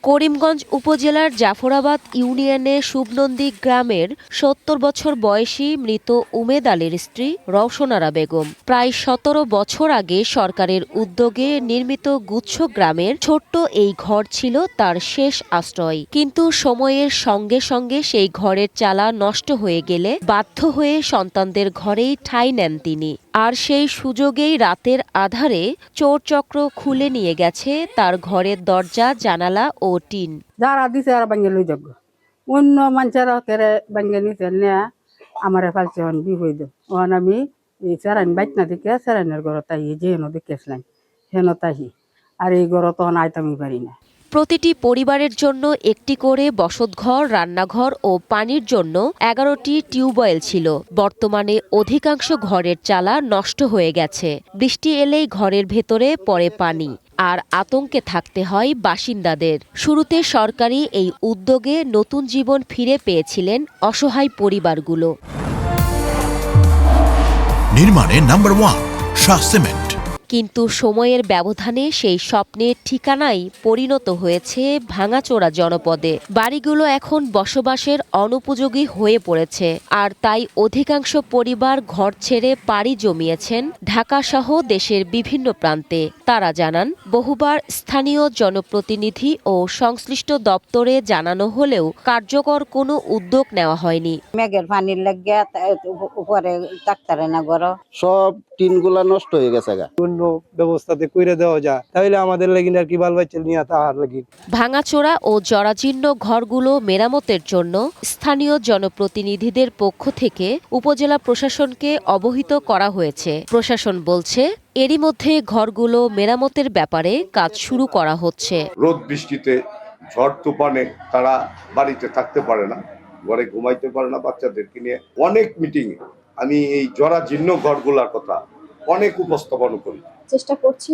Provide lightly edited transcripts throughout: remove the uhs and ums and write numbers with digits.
করিমগঞ্জ উপজেলার জাফরাবাদ ইউনিয়নে শুভনন্দী গ্রামের ৭০ বছর বয়সী মৃত উমেদ আলীর স্ত্রী রওশনারা বেগম প্রায় ১৭ বছর আগে সরকারের উদ্যোগে নির্মিত গুচ্ছ গ্রামের ছোট্ট এই ঘর ছিল তার শেষ আশ্রয়। কিন্তু সময়ের সঙ্গে সঙ্গে সেই ঘরের চালা নষ্ট হয়ে গেলে বাধ্য হয়ে সন্তানদের ঘরেই ঠাঁই নেন তিনি। আর সেই সুযোগেই রাতের আঁধারে চোরচক্র খুলে নিয়ে গেছে তার ঘরের দরজা, জানালা ও টিন। যারা দিছে আর বাঙ্গে লই যাগ অন্য মানুষের কেড়ে বাঙ্গে নিতে নেয়া আমার ফালছে হন বিপদ ওখান আমি এই সেরাইন বাইক না দিকে সেরাইনের ঘর তাই যে হেন দেখেছিলাম হেন তাহি আর এই ঘর তখন আইতামি পারি না। প্রতিটি পরিবারের জন্য একটি করে বসতঘর, রান্নাঘর ও পানির জন্য ১১টি টিউবওয়েল ছিল। বর্তমানে অধিকাংশ ঘরের চালা নষ্ট হয়ে গেছে। বৃষ্টি এলেই ঘরের ভেতরে পড়ে পানি, আর আতঙ্কে থাকতে হয় বাসিন্দাদের। শুরুতে সরকারি এই উদ্যোগে নতুন জীবন ফিরে পেয়েছিলেন অসহায় পরিবারগুলো। নির্মাণে নাম্বার 1 শাহ সিমেন্ট। কিন্তু সময়ের ব্যবধানে সেই স্বপ্নের ঠিকানাই পরিণত হয়েছে ভাঙাচোরা জনপদে। বাড়িগুলো এখন বসবাসের অনুপযোগী হয়ে পড়েছে, আর তাই অধিকাংশ পরিবার ঘর ছেড়ে পাড়ি জমিয়েছেন ঢাকা সহ দেশের বিভিন্ন প্রান্তে। তারা জানান, বহুবার স্থানীয় জনপ্রতিনিধি ও সংশ্লিষ্ট দপ্তরে জানানো হলেও কার্যকর কোনো উদ্যোগ নেওয়া হয়নি। মেঘের পানির লাগিয়া উপরে ডাক্তারে না গড় সব টিনগুলা নষ্ট হয়ে গেছে গা। অন্য ব্যবস্থাতে কইরে দেওয়া যায় তাহলে আমাদের লাগি আর কি বাল বাচ্চা নিয়ে তাহার লাগি। ভাঙাচোরা ও জরাজীর্ণ ঘরগুলো মেরামতের জন্য স্থানীয় জনপ্রতিনিধিদের পক্ষ থেকে উপজেলা প্রশাসনকে অবহিত করা হয়েছে। প্রশাসন বলছে, এরই মধ্যে ঘরগুলো মেরামতের ব্যাপারে কাজ শুরু করা হচ্ছে। রোদ বৃষ্টিতে ঝড় তুফানে তারা বাড়িতে থাকতে পারে না, ঘরে ঘুমাইতে পারে না। বাচ্চাদেরকে নিয়ে অনেক মিটিং আমি এই জরাজীর্ণ ঘরগুলোর কথা অনেক উপস্থাপন করি। চেষ্টা করছি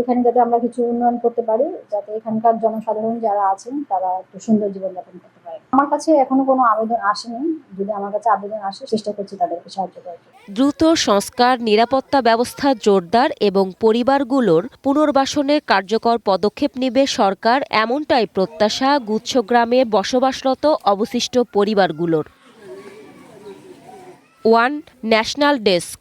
এখানে যাতে আমরা কিছু উন্নয়ন করতে পারি, যাতে এখানকার জনসাধারণ যারা আছেন তারা একটু সুন্দর জীবনযাপন করতে পারে। আমার কাছে এখনো কোনো আবেদন আসেনি, যদি আমার কাছে আবেদন আসে চেষ্টা করছি তাদেরকে সাহায্য করার। দ্রুত সংস্কার, নিরাপত্তা ব্যবস্থা জোরদার এবং পরিবারগুলোর পুনর্বাসনে কার্যকর পদক্ষেপ নেবে সরকার, এমনটাই প্রত্যাশা গুচ্ছগ্রামে বসবাসরত অবশিষ্ট পরিবারগুলোর। One national desk.